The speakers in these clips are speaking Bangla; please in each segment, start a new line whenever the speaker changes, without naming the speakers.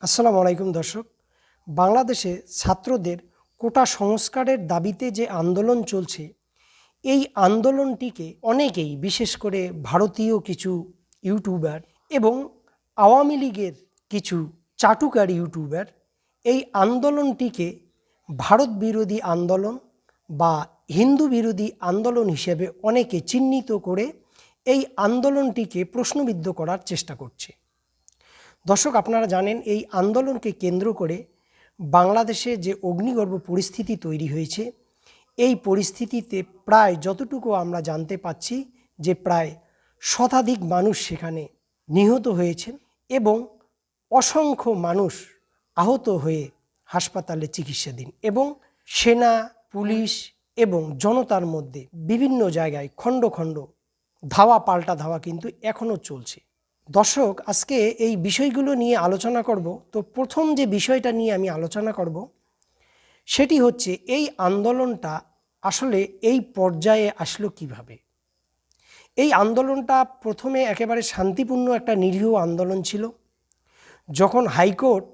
আসসালামু আলাইকুম দর্শক। বাংলাদেশে ছাত্রদের কোটা সংস্কারের দাবিতে যে আন্দোলন চলছে, এই আন্দোলনটিকে অনেকেই, বিশেষ করে ভারতীয় কিছু ইউটিউবার এবং আওয়ামী লীগের কিছু চাটুকার ইউটিউবার এই আন্দোলনটিকে ভারত বিরোধী আন্দোলন বা হিন্দু বিরোধী আন্দোলন হিসেবে অনেকে চিহ্নিত করে এই আন্দোলনটিকে প্রশ্নবিদ্ধ করার চেষ্টা করছে। দর্শক, আপনারা জানেন এই আন্দোলনকে কেন্দ্র করে বাংলাদেশে যে অগ্নিগর্ভ পরিস্থিতি তৈরি হয়েছে, এই পরিস্থিতিতে প্রায় যতটুকু আমরা জানতে পাচ্ছি যে প্রায় শতাধিক মানুষ সেখানে নিহত হয়েছেন এবং অসংখ্য মানুষ আহত হয়ে হাসপাতালে চিকিৎসাধীন এবং সেনা, পুলিশ এবং জনতার মধ্যে বিভিন্ন জায়গায় খণ্ড খণ্ড ধাওয়া পাল্টা ধাওয়া কিন্তু এখনও চলছে। দর্শক, আজকে এই বিষয়গুলো নিয়ে আলোচনা করব। তো প্রথম যে বিষয়টা নিয়ে আমি আলোচনা করব সেটি হচ্ছে এই আন্দোলনটা আসলে এই পর্যায়ে আসলো কিভাবে। এই আন্দোলনটা প্রথমে একেবারে শান্তিপূর্ণ একটা নিরীহ আন্দোলন ছিল। যখন হাইকোর্ট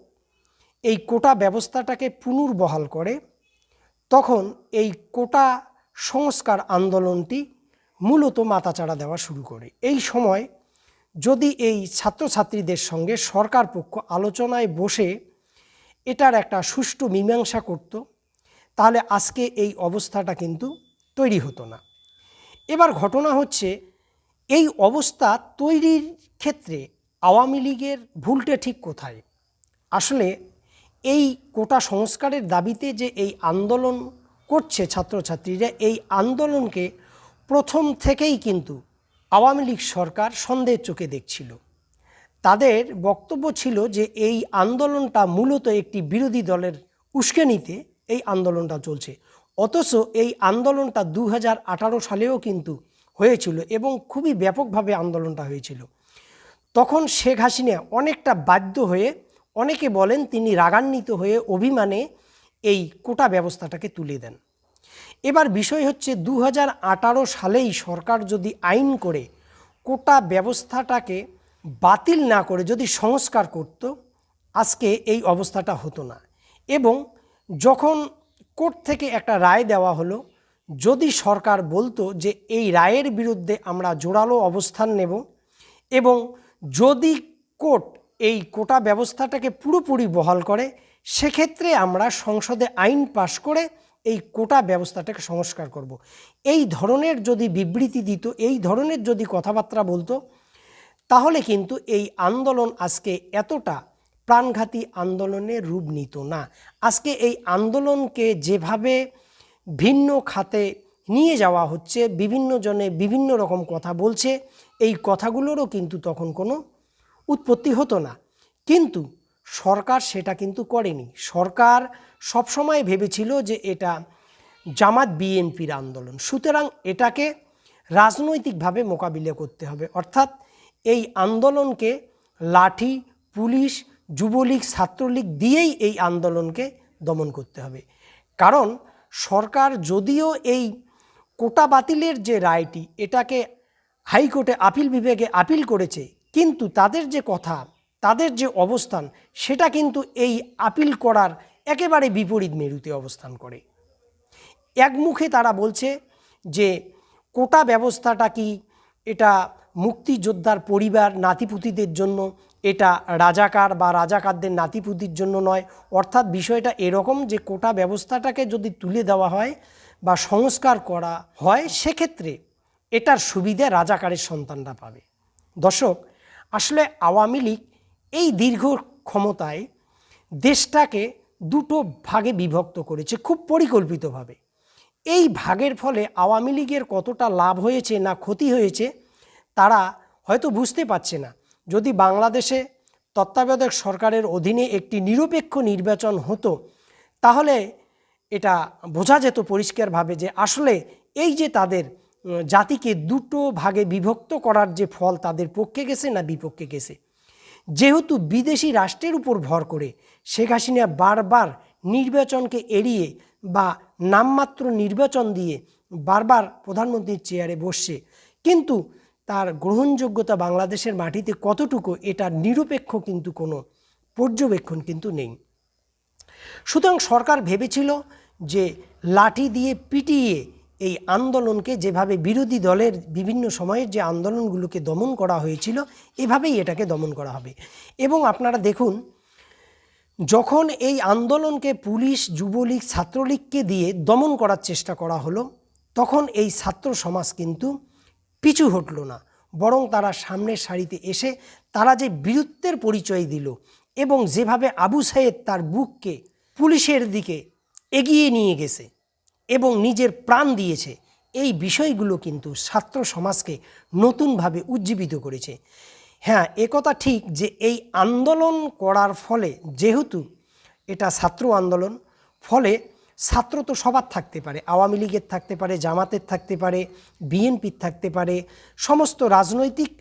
এই কোটা ব্যবস্থাটাকে পুনর্বহাল করে, তখন এই কোটা সংস্কার আন্দোলনটি মূলত মাথাচাড়া দেওয়া শুরু করে। এই সময় যদি এই ছাত্রছাত্রীদের সঙ্গে সরকার পক্ষ আলোচনায় বসে এটার একটা সুষ্ঠু মীমাংসা করত, তাহলে আজকে এই অবস্থাটা কিন্তু তৈরি হতো না। এবার ঘটনা হচ্ছে, এই অবস্থা তৈরির ক্ষেত্রে আওয়ামী লীগের ভুলটা ঠিক কোথায়? আসলে এই কোটা সংস্কারের দাবিতে যে এই আন্দোলন করছে ছাত্রছাত্রীরা, এই আন্দোলনকে প্রথম থেকেই কিন্তু আওয়ামী লীগ সরকার সন্দেহের চোখে দেখছিল। তাদের বক্তব্য ছিল যে এই আন্দোলনটা মূলত একটি বিরোধী দলের উস্কানিতে এই আন্দোলনটা চলছে। অথচ এই আন্দোলনটা 2018 সালেও কিন্তু হয়েছিল এবং খুবই ব্যাপকভাবে আন্দোলনটা হয়েছিল। তখন শেখ হাসিনা অনেকটা বাধ্য হয়ে, অনেকে বলেন তিনি রাগান্বিত হয়ে অভিমানে এই কোটা ব্যবস্থাটাকে তুলে দেন। এবার বিষয় হচ্ছে, 2018 সালেই সরকার যদি আইন করে কোটা ব্যবস্থাটাকে বাতিল না করে যদি সংস্কার করত, আজকে এই অবস্থাটা হতো না। এবং যখন কোর্ট থেকে একটা রায় দেওয়া হলো, যদি সরকার বলতো যে এই রায়ের বিরুদ্ধে আমরা জোরালো অবস্থান নেব এবং যদি কোর্ট এই কোটা ব্যবস্থাটাকে পুরোপুরি বহাল করে, সেক্ষেত্রে আমরা সংসদে আইন পাশ করে এই কোটা ব্যবস্থাটাকে সংস্কার করব, এই ধরনের যদি বিবৃতি দিত, এই ধরনের যদি কথাবার্তা বলতো, তাহলে কিন্তু এই আন্দোলন আজকে এতটা প্রাণঘাতী আন্দোলনের রূপ নিত না। আজকে এই আন্দোলনকে যেভাবে ভিন্ন খাতে নিয়ে যাওয়া হচ্ছে, বিভিন্ন জনে বিভিন্ন রকম কথা বলছে, এই কথাগুলোরও কিন্তু তখন কোনো উৎপত্তি হতো না। কিন্তু সরকার সেটা কিন্তু করেনি। সরকার সবসময় ভেবেছিল যে এটা জামাত বিএনপির আন্দোলন, সুতরাং এটাকে রাজনৈতিকভাবে মোকাবিলা করতে হবে। অর্থাৎ এই আন্দোলনকে লাঠি, পুলিশ, যুবলীগ, ছাত্রলীগ দিয়েই এই আন্দোলনকে দমন করতে হবে। কারণ সরকার যদিও এই কোটা বাতিলের যে রায়টি, এটাকে হাইকোর্টে আপিল বিভাগে আপিল করেছে, কিন্তু তাদের যে কথা, তাদের যে অবস্থান, সেটা কিন্তু এই আপিল করার একেবারে বিপরীত মেরুতে অবস্থান করে। একমুখে তারা বলছে যে কোটা ব্যবস্থাটা কি এটা মুক্তিযোদ্ধার পরিবার নাতিপুতিদের জন্য, এটা রাজাকার বা রাজাকারদের নাতিপুতির জন্য নয়। অর্থাৎ বিষয়টা এরকম যে কোটা ব্যবস্থাটাকে যদি তুলে দেওয়া হয় বা সংস্কার করা হয়, সেক্ষেত্রে এটার সুবিধা রাজাকারের সন্তানরা পাবে। দর্শক, আসলে আওয়ামী লীগ এই দীর্ঘ ক্ষমতায় দেশটাকে দুটো ভাগে বিভক্ত করেছে খুব পরিকল্পিতভাবে। এই ভাগের ফলে আওয়ামী লীগের কতটা লাভ হয়েছে না ক্ষতি হয়েছে তারা হয়তো বুঝতে পারছে না। যদি বাংলাদেশে তত্ত্বাবধায়ক সরকারের অধীনে একটি নিরপেক্ষ নির্বাচন হতো, তাহলে এটা বোঝা যেত পরিষ্কারভাবে যে আসলে এই যে তাদের জাতিকে দুটো ভাগে বিভক্ত করার যে ফল তাদের পক্ষে গেছে না বিপক্ষে গেছে। যেহেতু বিদেশি রাষ্ট্রের উপর ভর করে শেখ হাসিনা বারবার নির্বাচনকে এড়িয়ে বা নামমাত্র নির্বাচন দিয়ে বারবার প্রধানমন্ত্রীর চেয়ারে বসছে, কিন্তু তার গ্রহণযোগ্যতা বাংলাদেশের মাটিতে কতটুকু, এটা নিরপেক্ষ কিন্তু কোনো পর্যবেক্ষণ কিন্তু নেই। সুতরাং সরকার ভেবেছিল যে লাঠি দিয়ে পিটিয়ে এই আন্দোলনকে, যেভাবে বিরোধী দলের বিভিন্ন সময়ের যে আন্দোলনগুলোকে দমন করা হয়েছিল, এভাবেই এটাকে দমন করা হবে। এবং আপনারা দেখুন, যখন এই আন্দোলনকে পুলিশ, যুবলীগ, ছাত্রলীগকে দিয়ে দমন করার চেষ্টা করা হলো, তখন এই ছাত্র সমাজ কিন্তু পিছু হটল না, বরং তারা সামনের সারিতে এসে তারা যে বীরত্বের পরিচয় দিল এবং যেভাবে আবু সাইদ তার বুককে পুলিশের দিকে এগিয়ে নিয়ে গেছে এবং নিজের প্রাণ দিয়েছে, এই বিষয়গুলো কিন্তু ছাত্র সমাজকে নতুনভাবে উজ্জীবিত করেছে। হ্যাঁ, একথা ঠিক যে এই আন্দোলন করার ফলে, যেহেতু এটা ছাত্র আন্দোলন, ফলে ছাত্র তো সবার থাকতে পারে, আওয়ামী লীগের থাকতে পারে, জামাতের থাকতে পারে, বিএনপির থাকতে পারে, সমস্ত রাজনৈতিক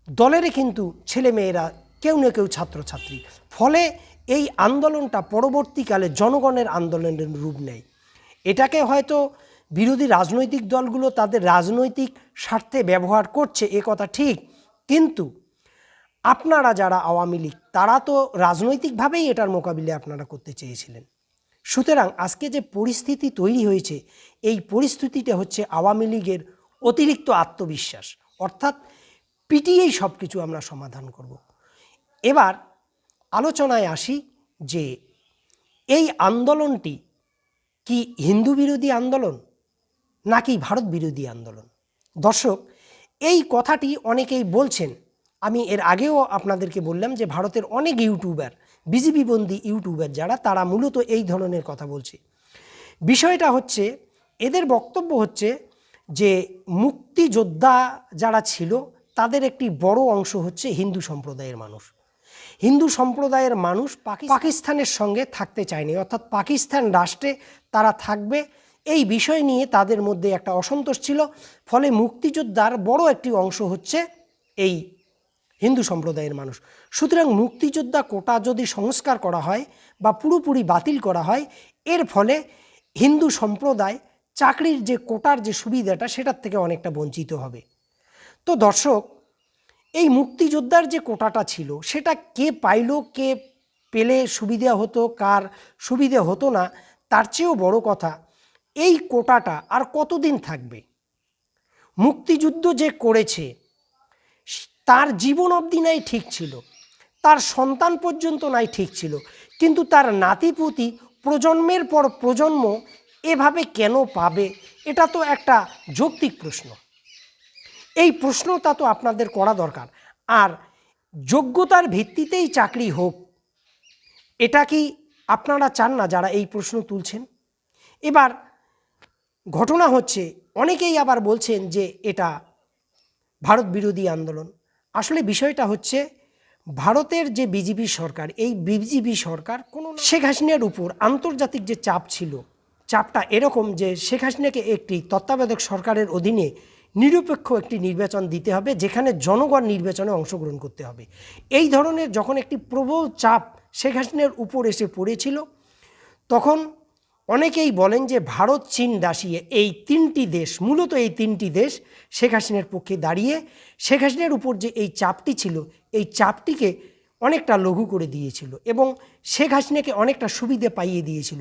দলেরই কিন্তু ছেলেমেয়েরা কেউ না কেউ ছাত্রছাত্রী। ফলে এই আন্দোলনটা পরবর্তীকালে জনগণের আন্দোলনের রূপ নেয়। এটাকে হয়তো বিরোধী রাজনৈতিক দলগুলো তাদের রাজনৈতিক স্বার্থে ব্যবহার করছে, এ কথা ঠিক, কিন্তু আপনারা যারা আওয়ামী লীগ, তারা তো রাজনৈতিকভাবেই এটার মোকাবিলা আপনারা করতে চেয়েছিলেন। সুতরাং আজকে যে পরিস্থিতি তৈরি হয়েছে, এই পরিস্থিতিটা হচ্ছে আওয়ামী লীগের অতিরিক্ত আত্মবিশ্বাস, অর্থাৎ পিটিয়েই সব কিছু আমরা সমাধান করব। এবার আলোচনায় আসি যে এই আন্দোলনটি কি হিন্দু বিরোধী আন্দোলন নাকি ভারত বিরোধী আন্দোলন? দর্শক, এই কথাটি অনেকেই বলছেন। আমি এর আগেও আপনাদেরকে বললাম যে ভারতের অনেক ইউটিউবার, বিজেপিবন্দী ইউটিউবার যারা, তারা মূলত এই ধরনের কথা বলছে। বিষয়টা হচ্ছে, এদের বক্তব্য হচ্ছে যে মুক্তিযোদ্ধা যারা ছিল তাদের একটি বড় অংশ হচ্ছে হিন্দু সম্প্রদায়ের মানুষ। হিন্দু সম্প্রদায়ের মানুষ পাকিস্তানের সঙ্গে থাকতে চায়নি, অর্থাৎ পাকিস্তান রাষ্ট্রে তারা থাকবে, এই বিষয় নিয়ে তাদের মধ্যে একটা অসন্তোষ ছিল। ফলে মুক্তিযোদ্ধার বড় একটি অংশ হচ্ছে এই হিন্দু সম্প্রদায়ের মানুষ। সুতরাং মুক্তিযোদ্ধা কোটা যদি সংস্কার করা হয় বা পুরোপুরি বাতিল করা হয়, এর ফলে হিন্দু সম্প্রদায় চাকরির যে কোটার যে সুবিধাটা, সেটার থেকে অনেকটা বঞ্চিত হবে। তো দর্শক, এই মুক্তিযোদ্ধার যে কোটাটা ছিল, সেটা কে পাইল, কে পেলে সুবিধা হতো, কার সুবিধা হতো না, তার চেয়েও বড় কথা, এই কোটাটা আর কতদিন থাকবে? মুক্তিযুদ্ধ যে করেছে তার জীবন অবধি নাই ঠিক ছিল, তার সন্তান পর্যন্ত নাই ঠিক ছিল, কিন্তু তার নাতিপুতি প্রজন্মের পর প্রজন্ম এভাবে কেন পাবে? এটা তো একটা যৌক্তিক প্রশ্ন। এই প্রশ্নটা তো আপনাদের করা দরকার। আর যোগ্যতার ভিত্তিতেই চাকরি হোক, এটা কি আপনারা চান না যারা এই প্রশ্ন তুলছেন? এবার ঘটনা হচ্ছে, অনেকেই আবার বলছেন যে এটা ভারত বিরোধী আন্দোলন। আসলে বিষয়টা হচ্ছে, ভারতের যে বিজেপি সরকার, এই বিজেপি সরকার কোনো শেখ হাসিনার উপর আন্তর্জাতিক যে চাপ ছিল, চাপটা এরকম যে শেখ হাসিনাকে একটি তত্ত্বাবধায়ক সরকারের অধীনে নিরপেক্ষ একটি নির্বাচন দিতে হবে, যেখানে জনগণ নির্বাচনে অংশগ্রহণ করতে হবে। এই ধরনের যখন একটি প্রবল চাপ শেখ হাসিনার উপর এসে পড়েছিল, তখন অনেকেই বলেন যে ভারত, চীন, রাশিয়া, এই তিনটি দেশ, মূলত এই তিনটি দেশ শেখ হাসিনার পক্ষে দাঁড়িয়ে শেখ হাসিনার উপর যে এই চাপটি ছিল, এই চাপটিকে অনেকটা লঘু করে দিয়েছিল এবং শেখ হাসিনাকে অনেকটা সুবিধা পাইয়ে দিয়েছিল।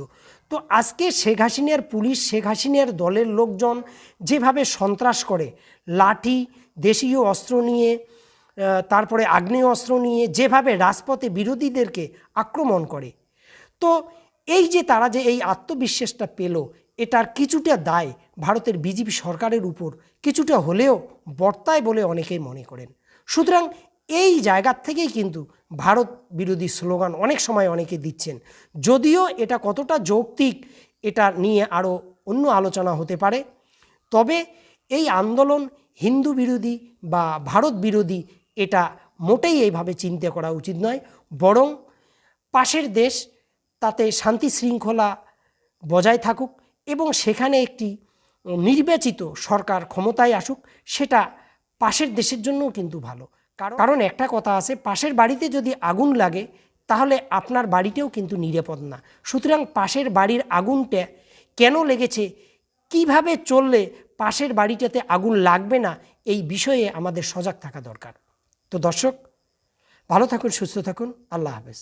তো আজকে শেখ হাসিনার পুলিশ, শেখ হাসিনার দলের লোকজন যেভাবে সন্ত্রাস করে, লাঠি, দেশীয় অস্ত্র নিয়ে, তারপরে আগ্নেয় অস্ত্র নিয়ে যেভাবে রাজপথে বিরোধীদেরকে আক্রমণ করে, তো এই যে তারা যে এই আত্মবিশ্বাসটা পেল, এটার কিছুটা দায় ভারতের বিজেপি সরকারের উপর কিছুটা হলেও বর্তায় বলে অনেকেই মনে করেন। সুতরাং এই জায়গার থেকেই কিন্তু ভারত বিরোধী স্লোগান অনেক সময় অনেকে দিচ্ছেন। যদিও এটা কতটা যৌক্তিক, এটা নিয়ে আরও অন্য আলোচনা হতে পারে। তবে এই আন্দোলন হিন্দু বিরোধী বা ভারত বিরোধী, এটা মোটেই এইভাবে চিন্তা করা উচিত নয়। বরং পাশের দেশ, তাতে শান্তি শৃঙ্খলা বজায় থাকুক এবং সেখানে একটি নির্বাচিত সরকার ক্ষমতায় আসুক, সেটা পাশের দেশের জন্যও কিন্তু ভালো। কারণ একটা কথা আছে, পাশের বাড়িতে যদি আগুন লাগে তাহলে আপনার বাড়িতেও কিন্তু নিরাপদ না। সুতরাং পাশের বাড়ির আগুনটা কেন লেগেছে, কিভাবে চললে পাশের বাড়িটাতে আগুন লাগবে না, এই বিষয়ে আমাদের সজাগ থাকা দরকার। তো দর্শক, ভালো থাকুন, সুস্থ থাকুন, আল্লাহ হাফেজ।